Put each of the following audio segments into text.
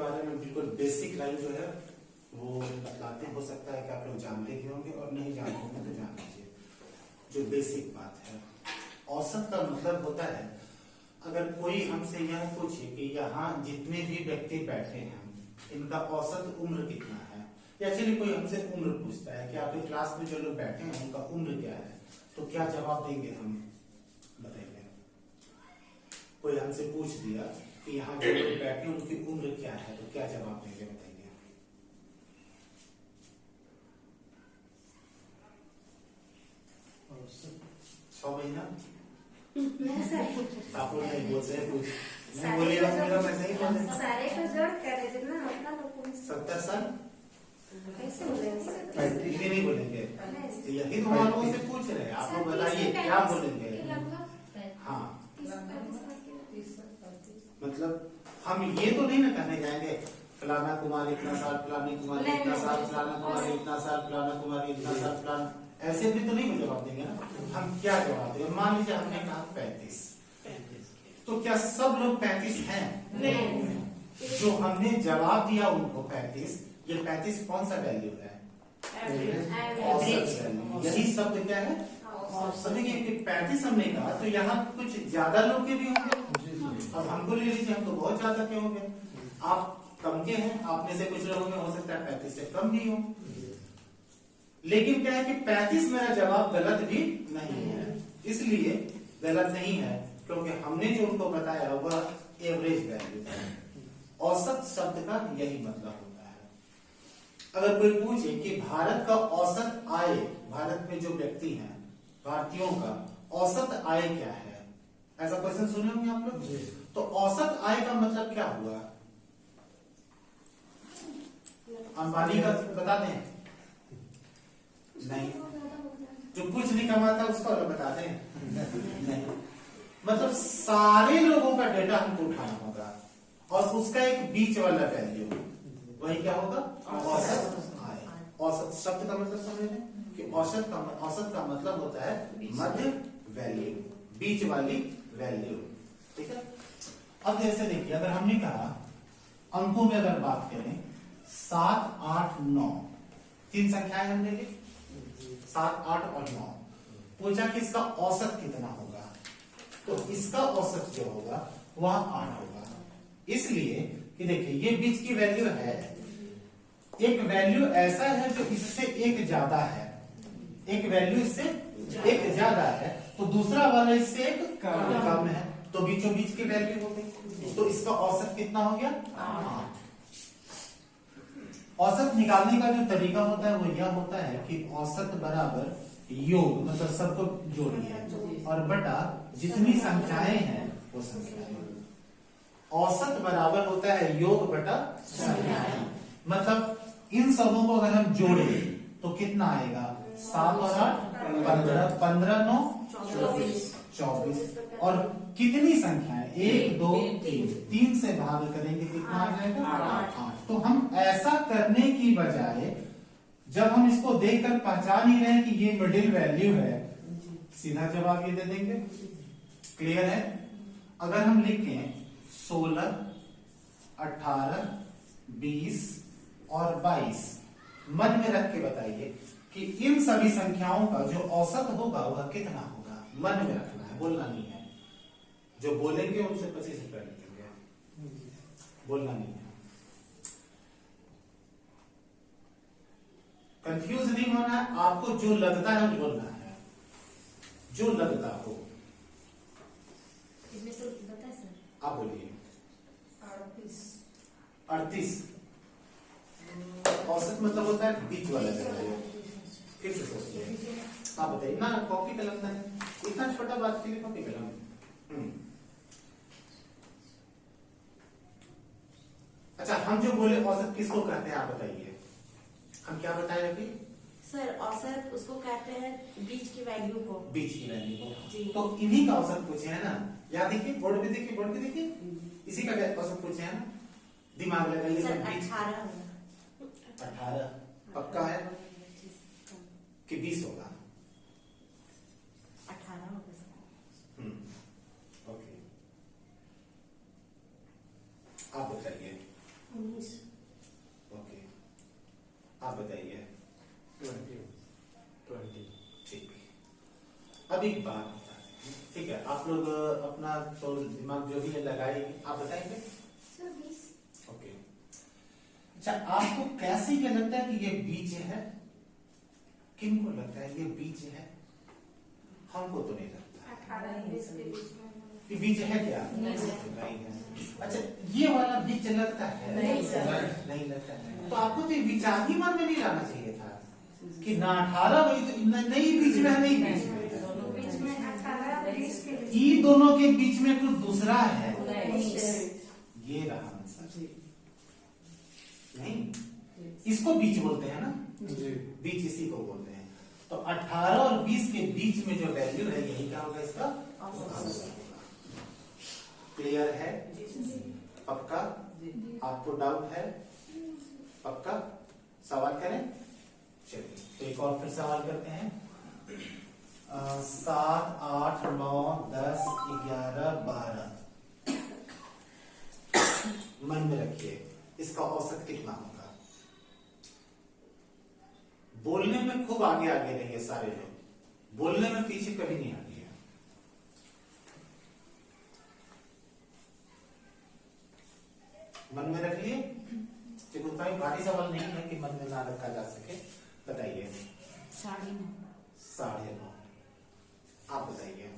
बारे में बिल्कुल बेसिक लाइन जो है वो बतलाते हैं। हो सकता है कि आप लोग जानते भी होंगे और नहीं जानते होंगे तो जान लीजिए। जो बेसिक बात है, औसत का मतलब होता है, अगर कोई हमसे यह पूछे कि यहाँ जितने भी व्यक्ति बैठे हैं इनका औसत उम्र कितना है, या चलिए कोई हमसे उम्र पूछता है कि आपके क्लास में जो लोग बैठे हैं उनका उम्र क्या है, तो क्या जवाब देंगे हम? बताइए। कोई हमसे पूछ दिया कि यहाँ जो लोग बैठे हैं उनकी उम्र क्या है, तो क्या जवाब देंगे? बताइए। 6 महीना। आप लोग नहीं बोल रहे, कुछ नहीं बोलेगा तो मैं सही बोल रहा। सारे को जोड़ कर जितना अपना लोग 70 साल। कैसे बोलेंगे? 35 नहीं बोलेंगे। तो यही तो हम आप लोगों से पूछ रहे हैं, आप लोग बताइए क्या बोलेंगे? हाँ, मतलब हम ये तो नहीं ना कहने जाएंगे फलाना कुमार इतना साल, फलानी कुमारी इतना साल, फलाना कुमारी इतना साल, फलाना कुमारी इतना साल, फलाना, ऐसे भी तो नहीं जवाब देंगे ना। हम क्या जवाब देंगे? मान लीजिए हमने कहा 35, तो क्या सब लोग 35 हैं? नहीं। जो हमने जवाब दिया उनको 35, ये 35 कौन सा वैल्यू है? औसत वैल्यू। यही शब्द क्या है? देखिए कि 35 हमने कहा तो यहाँ कुछ ज्यादा लोग के भी होंगे। अब हमको ले लीजिए, हम तो बहुत ज्यादा के होंगे, आप कम के हैं, आप में से कुछ लोगों में हो सकता है 35 से कम भी हो। लेकिन क्या है कि 35 मेरा जवाब गलत भी नहीं है, इसलिए गलत नहीं है क्योंकि हमने जो उनको बताया वह एवरेज वैल्यू है। औसत शब्द का यही मतलब होता है। अगर कोई पूछे कि भारत का औसत आय, भारत में जो व्यक्ति हैं भारतीयों का औसत आय क्या है, ऐसा क्वेश्चन सुने होंगे आप लोग। तो औसत आय का मतलब क्या हुआ? अंबानी का बता दें? नहीं। जो कुछ नहीं कमाता उसका बता दें? नहीं। मतलब सारे लोगों का डेटा हमको उठाना होगा और उसका एक बीच वाला वैल्यू, वही क्या होगा? औसत आय। औसत शब्द का मतलब समझ लें कि औसत का मतलब होता है मध्य वैल्यू, बीच वाली वैल्यू। ठीक है। अब जैसे देखिए, अगर हमने कहा अंकों में अगर बात करें 7, 8, 9, 3 संख्याएं हमने ली, 7, 8 और 9। पूछा कि इसका औसत कितना होगा, तो इसका औसत जो होगा वह 8 होगा। इसलिए कि देखिए ये बीच की वैल्यू है, एक वैल्यू ऐसा है जो इससे एक ज्यादा है, एक वैल्यू इससे एक ज्यादा है, तो दूसरा वाला इससे एक कम है, तो बीचों बीच की वैल्यू हो गई, तो इसका औसत कितना हो गया? 8। औसत निकालने का जो तरीका होता है वो यह होता है कि औसत बराबर योग, मतलब सबको जोड़िए, और बटा जितनी संख्याएं हैं वो संख्याएं। औसत बराबर होता है योग बटा संख्याएं। मतलब इन सबों को अगर हम जोड़े तो कितना आएगा? 7 और 8 15, 15 9 24। और कितनी संख्याएं? 1 2 3, 3 से भाग करेंगे कितना आ जाएगा? 8। तो हम ऐसा करने की बजाय जब हम इसको देखकर पहचान ही रहे हैं कि ये मिडिल वैल्यू है, सीधा जवाब ये दे देंगे। क्लियर है? अगर हम लिखें 16, 18, 20 और 22, मन में रख के बताइए कि इन सभी संख्याओं का जो औसत होगा वह कितना होगा। मन में रखना है, बोलना नहीं है। जो बोलेंगे उनसे 25 रुपए लेंगे, बोलना नहीं है। कंफ्यूज नहीं होना है, आपको जो लगता है बोलना है, जो लगता हो। इसमें तो बता सर। आप बोलिए। 38। औसत मतलब होता है बीच वाला जगह। फिर से सोचिए, आप बताइए ना। कॉपी कलम है, इतना छोटा बात के लिए कॉपी कलम। अच्छा, हम जो बोले औसत किसको कहते हैं आप बताइए। हम क्या बताए अभी? सर औसत उसको कहते हैं बीच की वैल्यू को। बीच की वैल्यू को। जी। तो इन्हीं का औसत पूछे है ना। यहाँ देखिए, बोर्ड पे देखिए, बोर्ड पे देखिए, इसी का औसत पूछे है ना। दिमाग लगाइए। 18 पक्का है कि 20 होगा? 18 होगा। ओके, आप बताइए। 19 अब एक बात बता, ठीक है, आप लोग अपना तो दिमाग जो भी है लगाएंगे, आप बताएंगे। ओके, अच्छा आपको कैसे क्या लगता है कि ये बीच है? किनको लगता है ये बीच है? हमको तो नहीं लगता 18-20 के बीच में कि बीच है क्या? नहीं है। अच्छा ये वाला बीच लगता है? नहीं सर। नहीं लगता है। तो आपको तो ये विचार ही मन में नहीं लाना चाहिए था कि ना 18 वही तो नहीं बीच में है, नहीं बीच में है। दोनों बीच में 18-20 के बीच ये दोनों के बीच में कुछ दूसरा है, नहीं ये रहा आंसर। नहीं, इसको बीच बोलते हैं ना, बीच इसी को बोलते हैं। तो 18 और 20 के बीच में जो वैल्यू है यही क्या होगा इसका? क्लियर है? पक्का? आपको डाउट है? पक्का? सवाल करें? चलिए तो एक और फिर सवाल करते हैं। 7, 8, 9, 10, 11, 12 मन में रखिए इसका औसत कितना होगा। बोलने में खूब आगे आगे रहेंगे सारे लोग, बोलने में पीछे कभी नहीं आगे। मन में रख लिए, क्योंकि उतना ही भारी सवाल नहीं है कि मन में ना रखा जा सके। बताइए। 9:30 9:30। आप बताइए।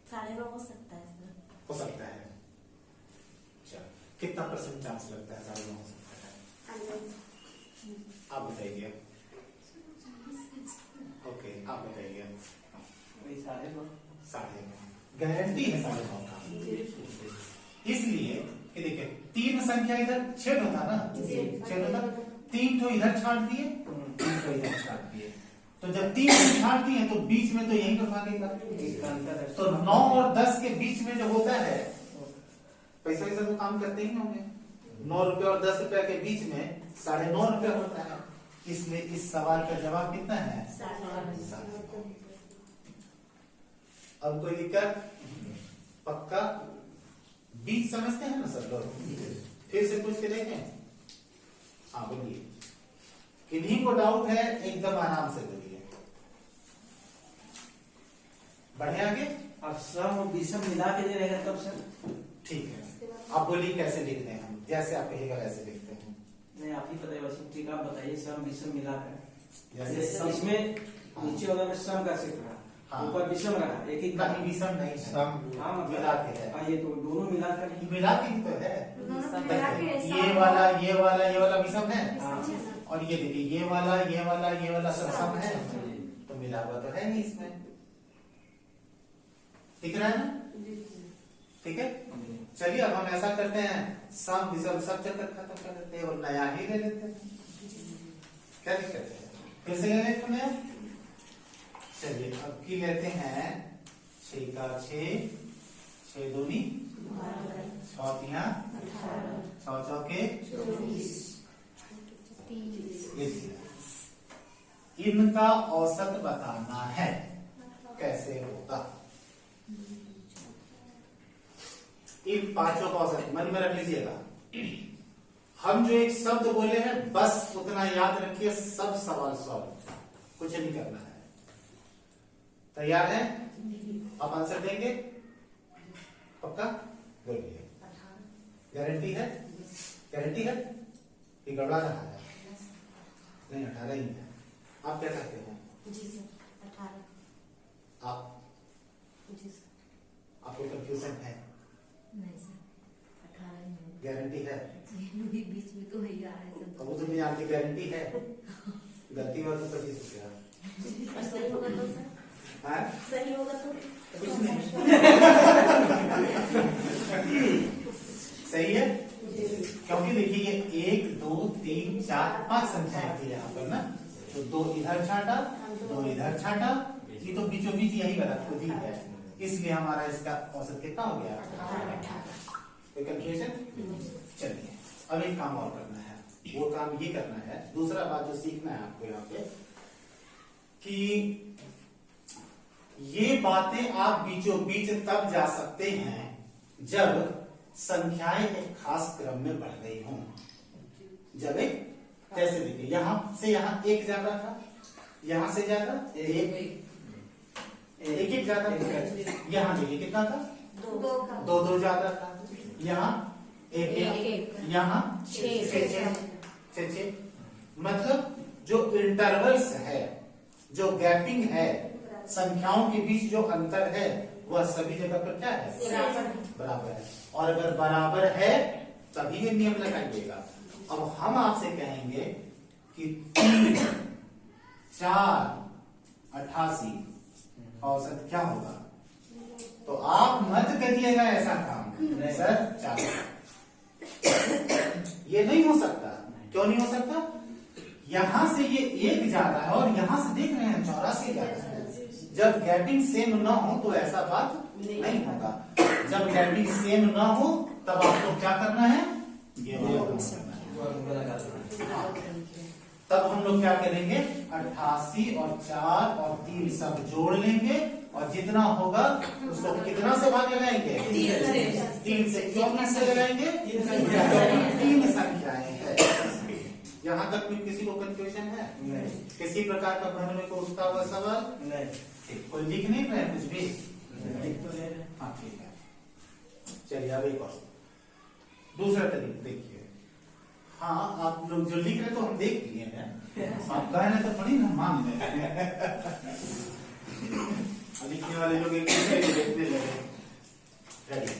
9:30 हो सकता है इसमें। हो सकता है। अच्छा कितना % चांस लगता है 9:30 हो सकता है? आप बताइए। ओके आप बताइए। 9:30 गारंटी है 9:30 का। इसलिए कि देखिए 3 संख्या इधर छेद होता ना, छेद होता, 3 तो इधर छाट दिए, 3 तो इधर छाट दिए। तो जब 3 छाट दिए तो बीच में तो यही तो भागेगा। तो 9 और 10 के बीच में जो होता है, पैसा वैसा तो काम करते ही होंगे, 9 रुपए और 10 रुपए के बीच में 9.5 रुपए होता है। इसलिए इस सवाल का जवाब कितना है? 7। अब कोई दिक्कत? पक्का? बीच समझते हैं ना सब लोग? फिर से पूछ के देखें। हाँ बोलिए, किन्हीं को डाउट है एकदम आराम से बोलिए। बढ़े आगे? अब सम और विषम मिला के दे रहेगा तब सर। ठीक है, आप बोलिए कैसे लिखते हैं हम? जैसे आप कहिएगा वैसे लिखते हैं। नहीं आप ही बताइए वैसे। ठीक आप बताइए सम विषम मिला कर। जैसे इसमें नीचे वाला में सम कैसे रहा, हाँ। ऊपर विषम रहा, एक एक कहीं विषम नहीं है, हाँ मिला के है। ये तो दोनों मिलाकर ही मिला के ही तो है। दोनों मिला के ये वाला ये वाला ये वाला विषम है, हाँ। और ये देखिए ये वाला ये वाला ये वाला सब सम है, तो मिला हुआ तो है नहीं इसमें। दिख रहा है ना? ठीक है, चलिए अब हम ऐसा करते हैं, सम विषम सब चक्कर खत्म कर देते हैं और नया ही ले लेते हैं। क्या दिक्कत है? फिर से ले लेते हैं। चलिए अब की लेते हैं 6 का 6, 6 दूनी 6 तिया 6 चौके 30। इनका औसत बताना है, कैसे होगा? इन पांचों का औसत मन में रख लीजिएगा। हम जो एक शब्द बोले हैं बस उतना याद रखिए, सब सवाल सॉल्व, कुछ नहीं करना है। तैयार है? आप आंसर देंगे? पक्का? बोलिए। गारंटी है? गारंटी है? ये गड़बड़ा रहा है? नहीं 18 ही है। आप क्या कहते हैं? जी सर 18। आप? जी सर। आपको कंफ्यूजन है? नहीं सर 18 ही है। गारंटी है? बीच में तो वही आ रहा है अब वो तो नहीं, आपकी गारंटी है? गलती हुआ तो 25 रुपया। और सही होगा तो सर? हाँ? सही होगा तो कुछ नहीं। सही है? क्योंकि देखिए ये 1 2 3 4 5 संख्याएं थी यहाँ पर ना, तो 2 इधर छाटा 2 इधर छाटा, ये तो बीचों बीच यही वाला खुद ही है, इसलिए हमारा इसका औसत कितना हो गया? 18। कोई कंफ्यूजन? चलिए अब एक काम और करना है, वो काम ये करना है, दूसरा बात जो सीखना है आपको यहाँ पे कि ये बातें आप बीचों बीच तब जा सकते हैं जब संख्याएं एक खास क्रम में बढ़ रही हों। जब एक, जैसे देखिए यहां से यहां 1 जा रहा था, यहाँ से ज्यादा एक एक ज्यादा यहाँ देखिए कितना था, दो दो ज्यादा था, यहाँ एक यहाँ छः। मतलब जो इंटरवल्स है, जो गैपिंग है, संख्याओं के बीच जो अंतर है वह सभी जगह पर क्या है, बराबर है। और अगर बराबर है तभी ये नियम लगाइएगा। अब हम आपसे कहेंगे कि 3, 4, 88 औसत क्या होगा, तो आप मत करिएगा ऐसा काम सर। 4 ये नहीं हो सकता। क्यों नहीं हो सकता? यहां से ये 1 ज्यादा है और यहां से देख रहे हैं 84 ज्यादा है। जब गैपिंग सेम ना हो तो ऐसा बात नहीं होगा। जब गैपिंग सेम ना हो तब आपको क्या करना है, ये तब हम लोग क्या करेंगे, 88 और 4 और 3 सब जोड़ लेंगे और जितना होगा उसको कितना से भाग लगाएंगे, 3 से। क्यों 3 से लगाएंगे, 3 संख्याएं हैं। यहाँ तक में किसी को कंफ्यूजन है? नहीं। किसी प्रकार का मन में को उठता हुआ सवाल नहीं? कोई लिख नहीं रहे कुछ भी? हाँ ठीक है। चलिए अब एक और दूसरा तरीका देखिए। हाँ आप लोग जो लिख रहे तो हम देख लिए हैं, आप कह रहे तो थोड़ी ना मान रहे। लिखने वाले लोग एक देखने लगे।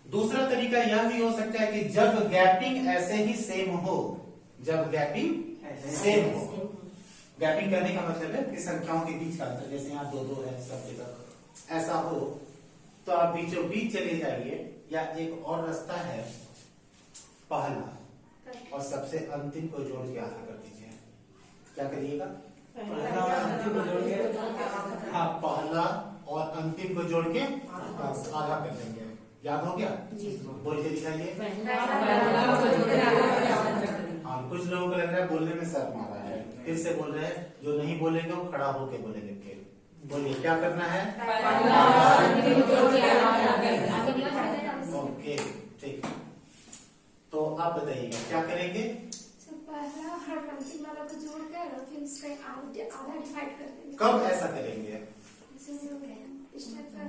दूसरा तरीका यह भी हो सकता है कि जब गैपिंग ऐसे ही सेम हो, जब गैपिंग सेम हो। गैपिंग करने का मतलब है कि संख्याओं के बीच का अंतर, जैसे यहाँ 2-2 है सब जगह, ऐसा हो तो आप बीचों बीच चले जाइए, या एक और रास्ता है, पहला और सबसे अंतिम को जोड़ के आधा कर दीजिए। क्या करिएगा, हाँ पहला और अंतिम को जोड़ के आधा कर देंगे। याद हो गया? बोल के दिखाइए। हाँ कुछ लोगों को लग रहा है बोलने में शर्म आ रहा है, फिर से बोल रहे हैं। जो नहीं बोलेंगे वो खड़ा होके बोलेंगे। बोलिए क्या करना है, ओके ठीक। तो आप बताइएगा क्या करेंगे। पहला और अंतिम वाला को जोड़कर और फिर उसका आधा डिवाइड कर देंगे। कब ऐसा करेंगे? इस टाइप का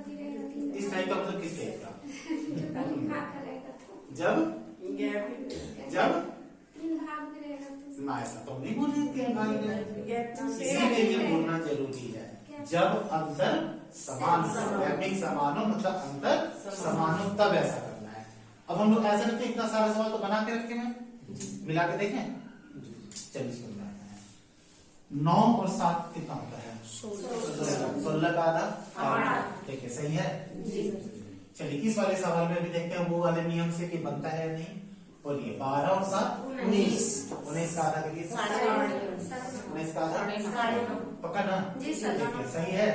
इस टाइप का मतलब किस टाइप का? जब 3 भाग में रहेगा तो ना, ऐसा तो नहीं बोलेंगे भाई, इसीलिए ये बोलना जरूरी है। जब अंतर समान हो, गैपिंग समान हो मतलब अंतर समान हो, तब ऐसा करना है। अब हम लोग ऐसा करते हैं, इतना सारा सवाल तो बना के रखे हैं, मिला के देखें। चलिए इसको मिलाते हैं। 9 और 7 कितना होता है, 16 का आधा, ठीक है सही है। चलिए इस वाले सवाल में भी देखते हैं वो वाले नियम से कि बनता है या नहीं। बोलिए 12 और 7 19 का आधा करिए, 19 का आधा पक्का ना, ठीक है सही है।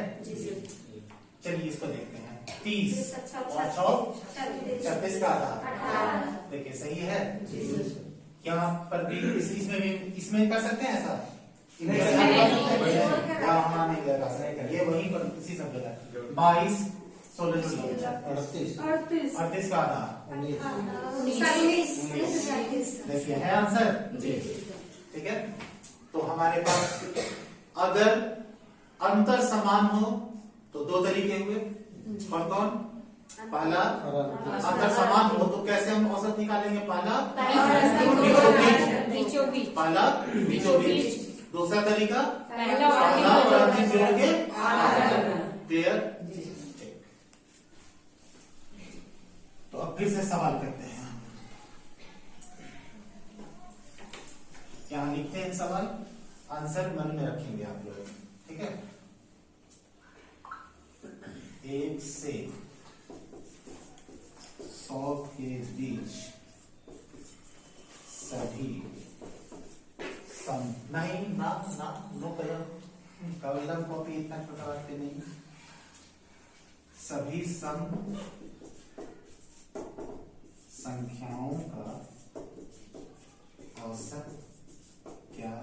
चलिए इसको देखते हैं। 30 और 6 26 का आधा, देखिए सही है। यहाँ पर भी इसमें भी इसमें कर सकते हैं ऐसा, हाँ नहीं लगा, ये वहीं पर इसी सब जगह। 22 16 38 का आधा, देखिए है आंसर, ठीक है। तो हमारे पास अगर अंतर समान हो तो 2 तरीके हुए, कौन कौन? पहला अंतर समान हो तो कैसे हम औसत निकालेंगे, पहला बीचों बीच। दूसरा तरीका पहला और अंतिम जोड़ के क्लियर। तो अब फिर से सवाल करते हैं, यहाँ लिखते हैं सवाल, आंसर मन में रखेंगे आप लोग, ठीक है। 1 से 100 के बीच सभी नहीं ना ना नो कलम कॉपी इतना छोटा रखते नहीं। सभी सम संख्याओं का औसत क्या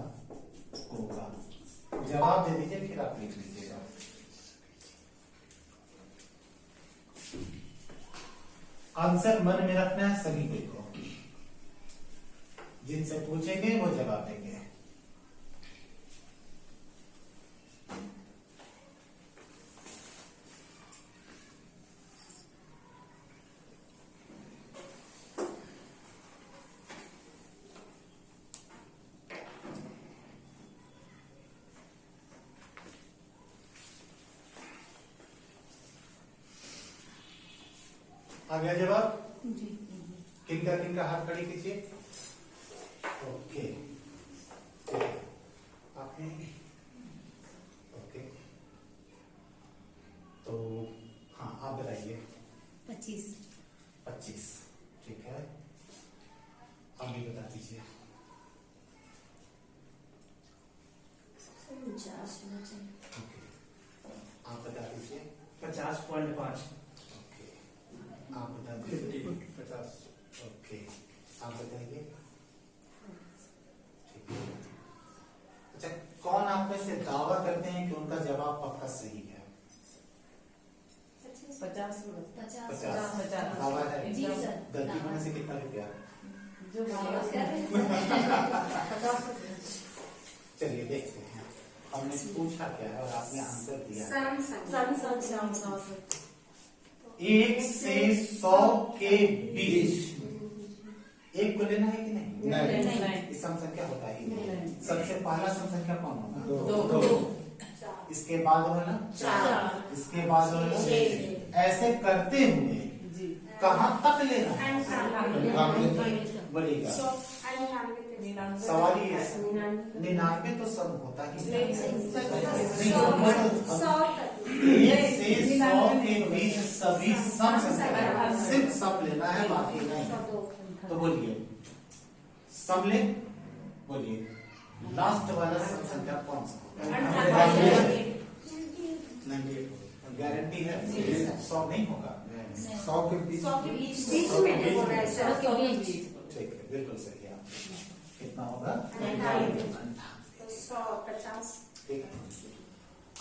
होगा? जवाब दे दीजिए फिर आप लिख लीजिएगा। आंसर मन में रखना है सभी को, जिनसे पूछेंगे वो जवाब देंगे। आ गया जवाब? जी। किनका हाथ खड़ी कीजिए। ओके, आपने ओके, तो हाँ आप बताइए। 25। 25, ठीक है। आप भी बता दीजिए। 49 होना चाहिए। ओके, आप बता दीजिए। 50.5। ओके, आप बता दीजिए। 50। ओके, आप बताइए। ठीक है। अच्छा, कौन आप में से दावा करते हैं कि उनका जवाब पक्का सही है? 50 50 दावा है। जी सर। गलती होने से कितना रुपया? जो चलिए देखते हैं। हमने पूछा क्या है और आपने आंसर दिया है। सम 1 से 100 के बीच एक को लेना है कि नहीं? नहीं। सम संख्या होता ही नहीं। नहीं। सबसे पहला सम संख्या कौन होगा? 2। इसके बाद वाला 4। इसके बाद वाला 6। ऐसे करते हुए कहाँ तक लेना है? बोलिएगा। सवाल ये है, 99 तो सब होता ही नहीं। 1 से 100 के बीच सभी सम संख्या, सिर्फ सम लेना है, बाकी नहीं। तो बोलिए सम ले, बोलिए लास्ट वाला सम संख्या कौन सा? 98 गारंटी है? 100 नहीं होगा। 100 के बीच ठीक है, बिल्कुल सही है। कितना होगा? 150। ठीक है।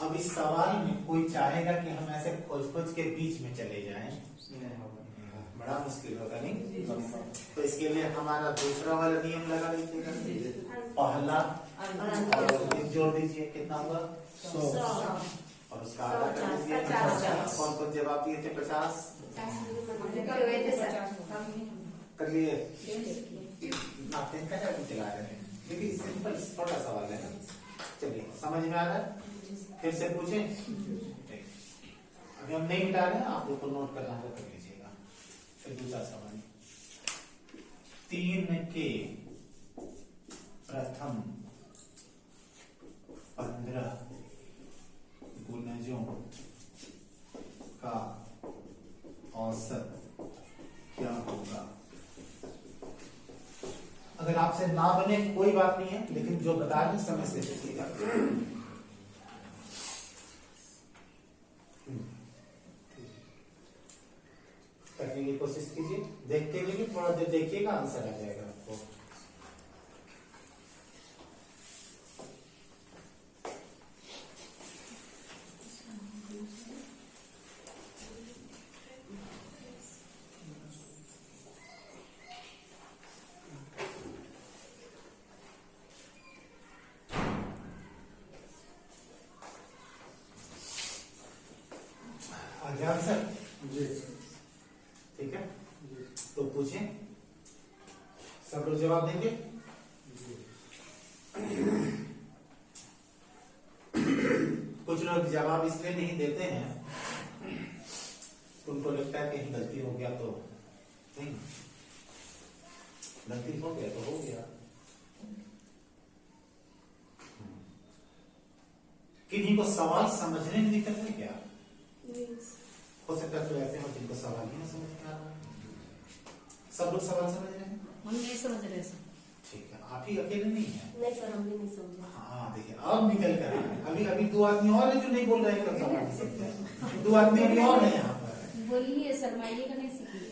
अब इस सवाल में कोई चाहेगा कि हम ऐसे खोज के बीच में चले जाएं? नहीं होगा। बड़ा मुश्किल होगा नहीं? तो इसके लिए हमारा दूसरा वाला नियम लगा लीजिएगा। पहला और जोड़ दीजिए, कितना हुआ? 100। और उसका आधा कर दीजिए। 50। कौन कौन जवाब दिए थे? 50 कर लिए। आप इनका क्या चला रहे हैं? क्योंकि सिंपल छोटा सवाल है ना। चलिए, समझ में आ रहा है? फिर से पूछें। अभी हम नहीं मिटा रहे हैं, आप लोग को नोट करना होगा, कर लीजिएगा। फिर दूसरा सवाल, 3 के प्रथम 15 गुणजों का औसत क्या होगा? अगर आपसे ना बने कोई बात नहीं है, लेकिन जो बता रहे समय से देखिएगा। करने की कोशिश कीजिए, देखते हुए थोड़ा देर देखिएगा, आंसर आ जाएगा आपको। आंसर जी ठीक है, तो पूछें, सब लोग जवाब देंगे। कुछ लोग जवाब इसलिए नहीं देते हैं, उनको लगता है कहीं गलती हो गया तो नहीं, गलती हो गया तो हो गया। किन्हीं को सवाल समझने में दिक्कत है क्या? हो सकता है तो ऐसे हो जिनको सवाल ही ना समझ में आ रहा। सब लोग सवाल समझ रहे हैं? हम नहीं समझ रहे सर। ठीक है, आप ही अकेले नहीं है। नहीं सर, हम भी नहीं समझे। हाँ देखिए, अब निकल कर आए हैं। अभी 2 आदमी और है जो नहीं बोल रहे हैं, कब सवाल नहीं समझते हैं। 2 आदमी अभी और है यहाँ पर। बोलिए शर्माइए का नहीं सीखिए।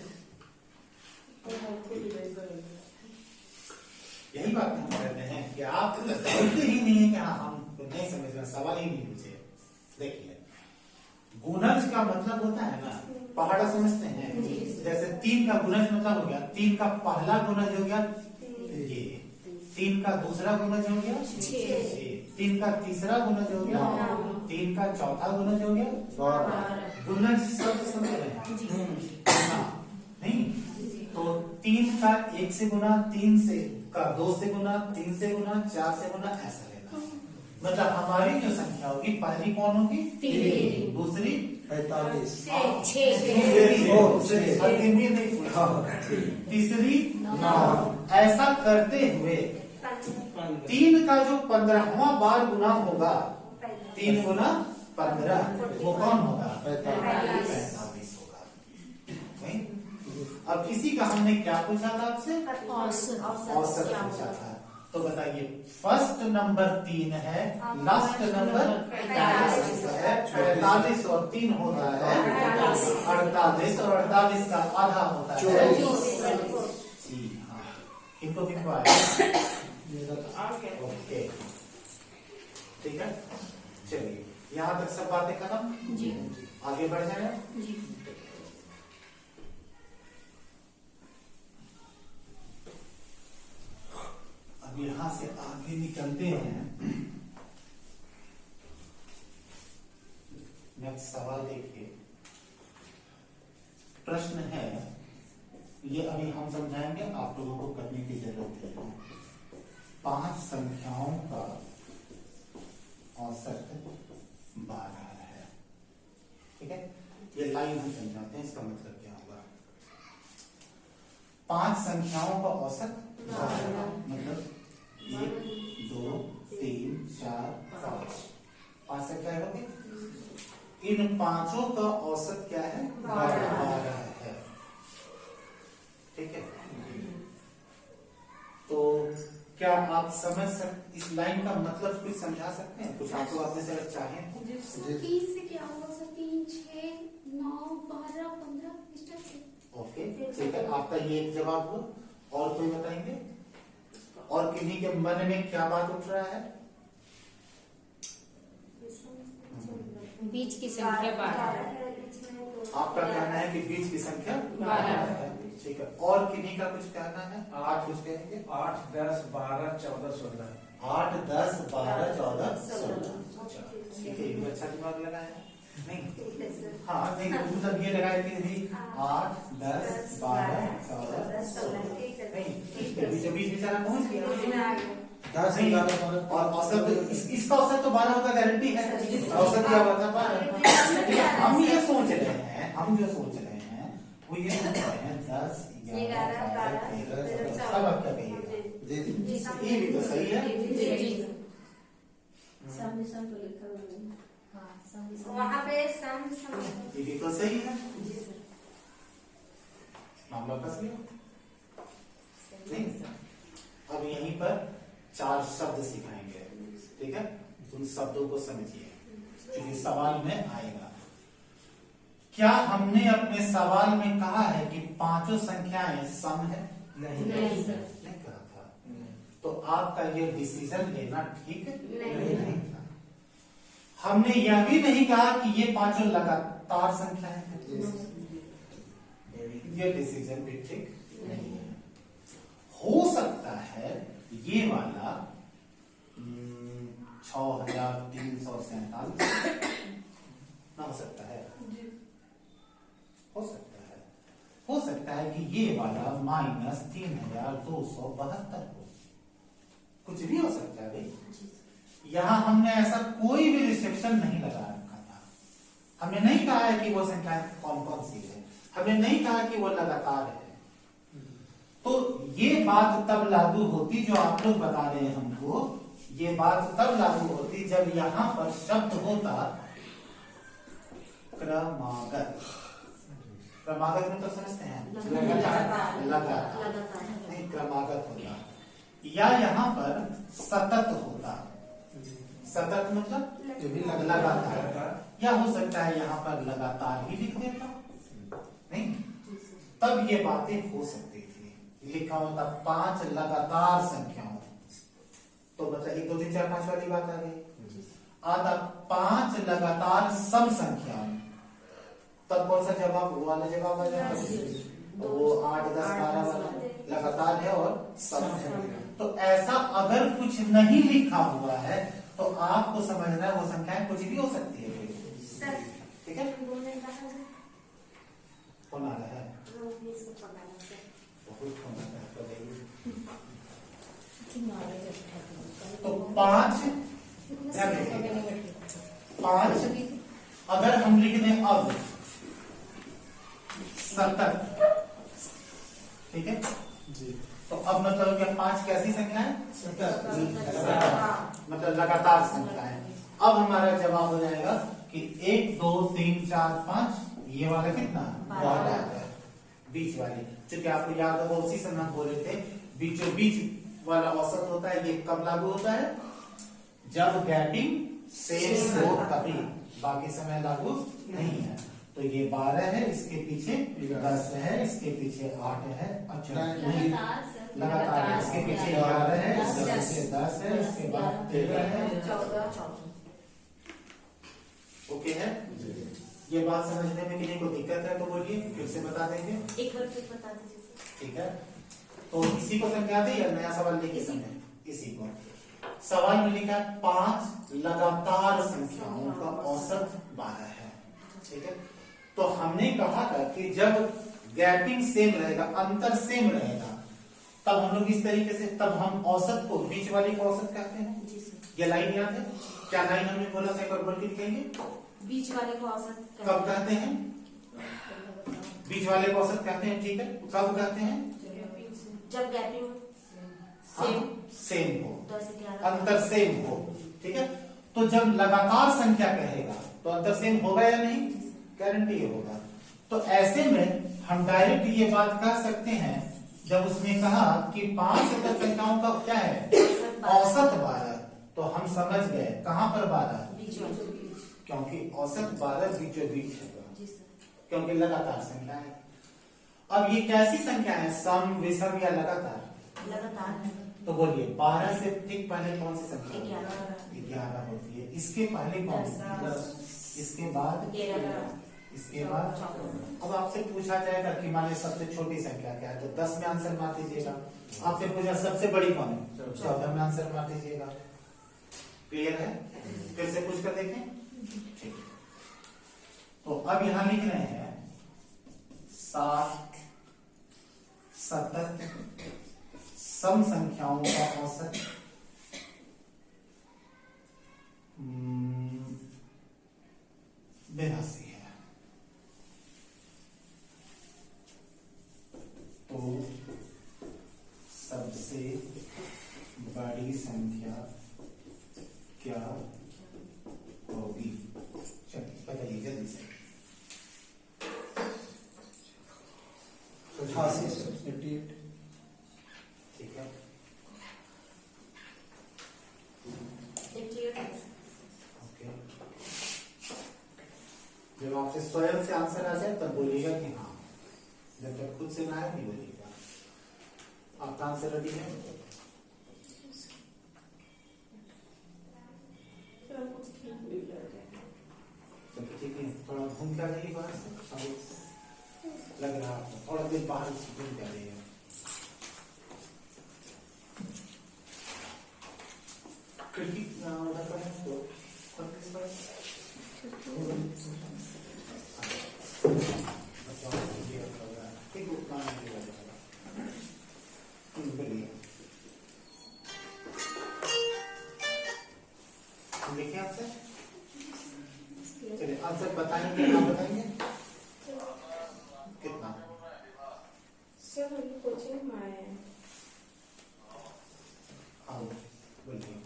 यही बात हम कहते हैं कि आप बोलते ही नहीं है कि हाँ हम नहीं समझ रहे, सवाल ही नहीं पूछे। देखिए, गुणज का मतलब होता है ना, पहाड़ा समझते हैं? जैसे 3 का गुणज मतलब हो गया, 3 का पहला गुणज हो गया ये, 3 का दूसरा गुणज हो गया 6, 3 का तीसरा गुणज हो गया 3 का चौथा गुणज हो गया 12। गुणज सब समझ रहे हैं नहीं? तो 3 का 1 से गुना, 3 से का 2 से गुना, 3 से गुना, 4 से गुना, ऐसा लेना। मतलब हमारी जो संख्या होगी पहली कौन होगी? 3, दूसरी 45 अंतिम नहीं, तीसरी 9। ऐसा करते हुए 3 का जो 15वां बार गुना होगा, 3 गुना 15, वो कौन होगा? 45 होगा। नहीं? अब इसी का हमने क्या पूछा था आपसे? औसत पूछा था। तो बताइए, फर्स्ट नंबर 3 है, लास्ट नंबर 45 है। 45 और 3 होता है 48, और 48 का आधा होता है 24। जी हाँ, किनको किनको आया? ओके, ठीक है। चलिए, यहाँ तक सब बातें खत्म जी। आगे बढ़ जाए जी। अब यहां से आगे निकलते हैं। नेक्स्ट सवाल देखिए, प्रश्न है, ये अभी हम समझाएंगे, आप लोगों को करने की जरूरत है। 5 संख्याओं का औसत 12 है, ठीक है। ये लाइन हम समझाते हैं, इसका मतलब क्या होगा। 5 संख्याओं का औसत 12, मतलब 1, 2, 3, 4, 5। 5 संख्याएं होगी। इन पांचों का औसत क्या है? 12 है, ठीक है। तो क्या आप समझ सकते, इस लाइन का मतलब कुछ समझा सकते हैं? कुछ आप लोग अपने से अगर चाहें तो। 3 से क्या होगा सर? 3, 6, 9, 12, 15 इस टाइप से। ओके, ठीक है, आपका ये एक जवाब हुआ। और कोई बताएंगे? और किन्हीं के मन में क्या बात उठ रहा है? बीच की संख्या 12 है। आपका कहना है कि बीच की संख्या 12 है, ठीक है। और किन्हीं का कुछ कहना है? 8 कुछ कहेंगे? 8, 10, 12, 14, 16। 8, 10, 12, 14, 16। ठीक है, ये अच्छा दिमाग लगाया नहीं? हाँ, नहीं मतलब ये लगाया कि नहीं 8, 10, 12, 14, 16। नहीं, बीच बेचारा पहुंच गया। 10, 11, 12 और औसत, इसका औसत तो 12 का गारंटी है। औसत क्या हुआ था? 12। हम ये सोच रहे हैं, हम जो सोच रहे हैं वो ये सोच रहे हैं 10, 11, 12, 13, सब आप क्या कहिएगा? ये भी तो सही है। वहाँ पे ये भी तो सही है। मामला फंस गया नहीं? अब यहीं पर 4 शब्द सिखाएंगे, ठीक है। उन शब्दों को समझिए, क्योंकि सवाल में आएगा। क्या हमने अपने सवाल में कहा है कि पांचों संख्याएं सम है? नहीं कहा था। तो आपका ये डिसीजन लेना ठीक नहीं था। हमने यह भी नहीं कहा कि ये पांचों लगातार संख्याएं हैं। ये डिसीजन भी ठीक नहीं है। हो सकता है ये वाला 6347 ना हो सकता है। हो सकता है कि ये वाला -3272 हो। कुछ भी हो सकता है भाई। यहां हमने ऐसा कोई भी रिस्ट्रिक्शन नहीं लगा रखा था। हमने नहीं कहा है कि वो संख्याएं कौन कौन सी है, हमने नहीं कहा कि वो लगातार है। तो ये बात तब लागू होती, जो आप लोग बता रहे हैं हमको, ये बात तब लागू होती जब यहां पर शब्द होता क्रमागत। क्रमागत में तो समझते हैं लगातार नहीं, क्रमागत होता, या यहां पर सतत होता। सतत मतलब लगातार, या हो सकता है यहां पर लगातार ही लिख देता, नहीं, तब ये बातें हो सकती थी। लिखा होता 5 लगातार संख्याओं, तो मतलब 1, 2, 3, 4, 5 वाली बात आ गई। आता 5 लगातार सम संख्याओं, तब कौन सा जवाब? वो वाला जवाब आ जाएगा। तो वो 8, 10, 12 वाला लगातार है और सम है। तो ऐसा अगर कुछ नहीं लिखा हुआ है तो आपको समझना है वो संख्याएं कुछ भी हो सकती है, ठीक है। कौन आ रहा है? तो 5 ध्यान रखिएगा। 5 अगर हम लिख दें अब 70, ठीक है जी तो अब मतलब क्या 5 कैसी संख्या है? 70 मतलब लगातार संख्या है। अब हमारा जवाब हो जाएगा कि 1 2 3 4 5, ये वाला कितना? 12 है बीच वाली। क्योंकि आपको याद होगा उसी समय हम बोले थे बीचों बीच वाला औसत होता है, ये कब लागू होता है? जब गैपिंग सेम हो तभी, बाकी समय लागू नहीं है। तो ये 12 है, इसके पीछे 10 है, इसके पीछे 8 है, अच्छा नहीं लगातार है, इसके पीछे 11 है, इसके पीछे 10 है, इसके बाद 13 है। 14 ओके है? ये बात समझने में किसी को दिक्कत है तो बोलिए, फिर से बता देंगे। एक बार फिर बता दीजिए सर। ठीक है, तो इसी को समझा दे या नया सवाल लेके समझे? इसी को। सवाल में लिखा है 5 लगातार संख्याओं का औसत 12 है। ठीक है, तो हमने कहा था कि जब गैपिंग सेम रहेगा, अंतर सेम रहेगा, तब हम लोग इस तरीके से, तब हम औसत को, बीच वाली को औसत कहते हैं। जी सर। ये लाइन याद है? क्या लाइन हमने बोला था, एक बार बोल के दिखाएंगे। बीच वाले को औसत कब कहते हैं? बीच वाले को औसत कहते हैं, ठीक है। कब कहते हैं? जब गैपिंग सेम हो, 10 से 11 अंतर सेम हो। ठीक है, तो जब लगातार संख्या कहेगा तो अंतर सेम होगा या नहीं? गारंटी होगा। तो ऐसे में हम डायरेक्ट ये बात कह सकते हैं, जब उसने कहा कि 5 अंतर संख्याओं का क्या है? औसत 12, तो हम समझ गए कहां पर 12? बीच वाले। क्योंकि औसत 12 बीचों बीच है, जी सर। क्योंकि लगातार संख्या है। अब ये कैसी संख्या है? सम, विषम या लगातार? लगातार है। तो बोलिए 12 से ठीक पहले कौन सी संख्या? 11 होती है। इसके पहले कौन सी? 10, इसके बाद 13, इसके बाद। अब आपसे पूछा जाएगा कि मान लीजिए सबसे छोटी संख्या क्या है, तो 10 में आंसर मार दीजिएगा। आपसे पूछा सबसे बड़ी कौन है, 14 में आंसर मार दीजिएगा। क्लियर है? फिर से पूछ कर देखें। ठीक, तो अब यहां लिख रहे हैं 60, 70 सम संख्याओं का औसत 82 है। तो सबसे बड़ी संख्या क्या होगी? चलिए बताइए जल्दी से। 88 ठीक है, 88 ओके। जब आपसे स्वयं से आंसर आ जाए तब बोलिएगा कि हाँ, जब तक खुद से ना आए नहीं बोलिएगा। आपका आंसर रेडी है? चलिए ठीक है, थोड़ा घूम कर जाइए बाहर से। लग रहा है आपको थोड़ा देर बाहर से घूम कर जाइए। खिड़की उधर पर है तो किस पर? ठीक, उतना नहीं लगेगा। बोलिए, देखिए आपसे। चलिए आंसर बताएंगे, आप बताएंगे कितना? सर हम कोचिंग में आए हैं। हाँ बोलिए,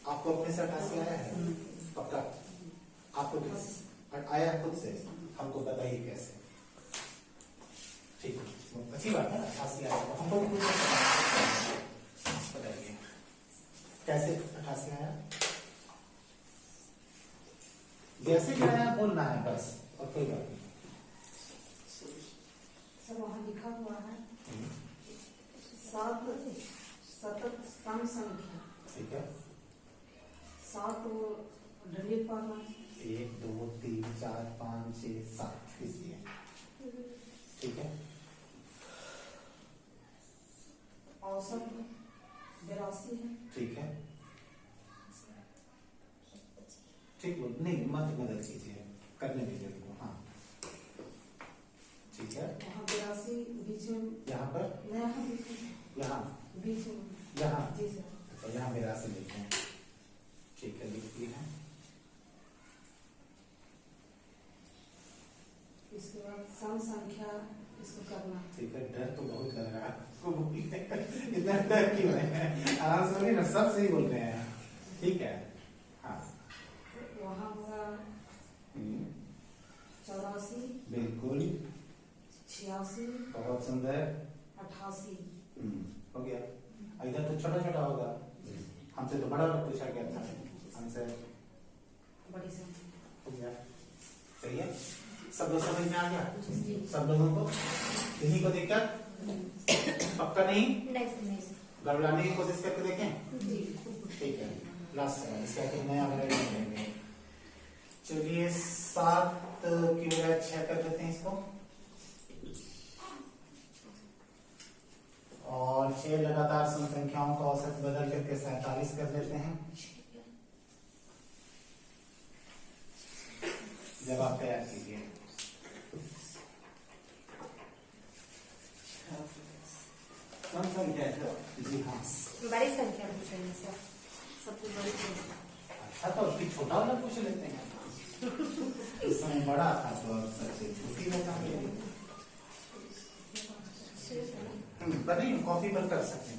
आपको अपने से 88 आया है? पक्का? आपको आया खुद से? हमको बताइए कैसे। ठीक है, अच्छी बात है, 88 आया तो हमको भी बताइए कैसे 88 आया। जैसे भी आया बोलना है बस, और कोई बात नहीं। सर वहाँ लिखा हुआ है 7 सतत सम संख्या। ठीक है, 7 डबल पाना 1 2 3 4 5 6 7 इसलिए। ठीक है, औसत 82 है। ठीक है, ठीक बोल, नहीं मत बदल कीजिए, करने दीजिए उसको। हाँ ठीक है, वहाँ 82 बीच में यहाँ पर, यहाँ बीच में यहाँ बीच में। यहाँ जी सर। तो और यहाँ 82 लिखते हैं। ठीक है, लिख दिए हैं। इसके बाद सम संख्या इसको करना। ठीक है, डर तो बहुत लग रहा है आपको बोलने का। इतना डर क्यों है? आराम से बोलिए ना, सब सही बोल रहे हैं। ठीक है, हाँ। वहाँ होगा 84, बिल्कुल, 86, बहुत सुंदर। 88। हो गया। इधर तो छोटा छोटा होगा, हमसे तो बड़ा वाला पूछा गया था हमसे। बड़ी संख्या। हो गया, सही है। सब लोग समझ में आ गया? सब लोगों को किसी को दिक्कत? पक्का नहीं? नहीं गड़बड़ाने की कोशिश करके देखें। ठीक है, लास्ट सवाल, इसका एक नया वैरायटी करेंगे। चलिए 7 की बजाय 6 कर देते हैं इसको, और 6 लगातार सम संख्याओं का औसत बदल करके 47 कर देते हैं। जवाब तैयार कीजिए। कौन संख्या है सर? जी हाँ। बड़ी संख्या पूछेंगे सर। सबसे बड़ी संख्या। अच्छा, तो उसकी छोटा वाला पूछ लेते हैं। इस समय बड़ा था तो अब सबसे छोटी होगा। नहीं, कॉपी पर कर सकते हैं।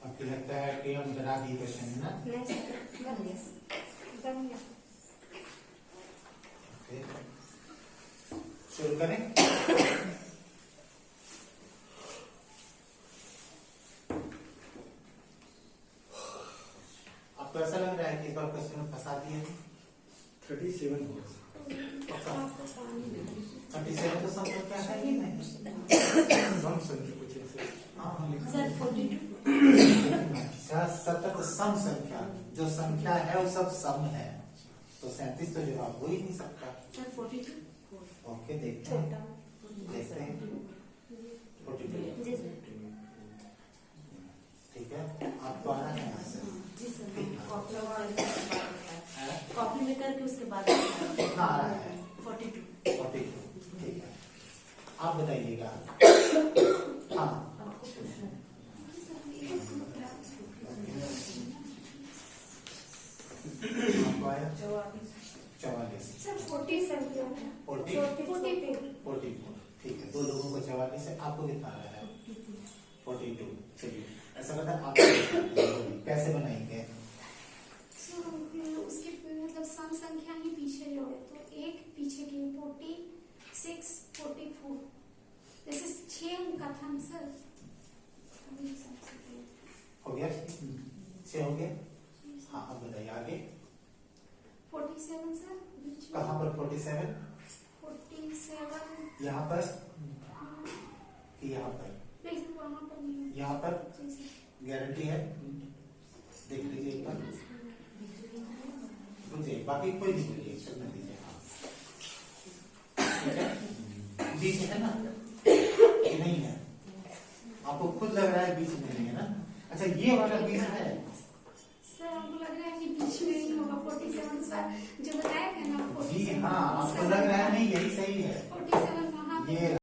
आपको लगता है कि हम बना दिए क्वेश्चन है ना? नहीं सर, बन गया। ओके, शुरू करें। आपको ऐसा लग रहा है कि इस बार क्वेश्चन में फंसा दिए हैं? 37 होगा। 37 तो सम संख्या है ही नहीं। सम संख्या कुछ ऐसे। हाँ, सर 42। सतत सम संख्या, जो संख्या है वो सब सम है, तो 37 तो जवाब हो ही नहीं सकता। सर 42। ओके, देखते हैं, देखते हैं। 42। जी सर। ठीक है, आपको आ रहा है यहाँ से? जी सर, कॉपी में करके उसके बाद कितना आ रहा है? 42। 42। ठीक है, आप बताइएगा। हाँ, आपको आया 44। सर 40 संख्या 44। ठीक है, 2 लोगों को 44 है। आपको कितना आ रहा है? 42। चलिए, ऐसा करता है, आप कैसे बनाएंगे? उसके मतलब सम संख्या ही पीछे जोड़े तो एक पीछे की 46, 44 जैसे 6 उनका था ना सर। हो गया? 6 हो गया? हाँ, अब बताइए आगे। 47 सर बीच में। कहाँ पर 47? 47 यहाँ पर कि यहाँ पर? नहीं सर, वहाँ पर नहीं। यहाँ पर जी सर। गारंटी है? देख लीजिए एक बार, बुझिए, बाकी कोई नहीं बोलिए, सब में दीजिए। ठीक है, बीच है ना कि नहीं है? आपको खुद लग रहा है बीच में नहीं है ना? अच्छा, ये वाला बीच है? सर हमको लग रहा है कि बीच में नहीं होगा। 47 सर जो बताया था ना, 47 जी हाँ, आपको लग रहा है नहीं, यही सही है। 47 वहाँ पे ये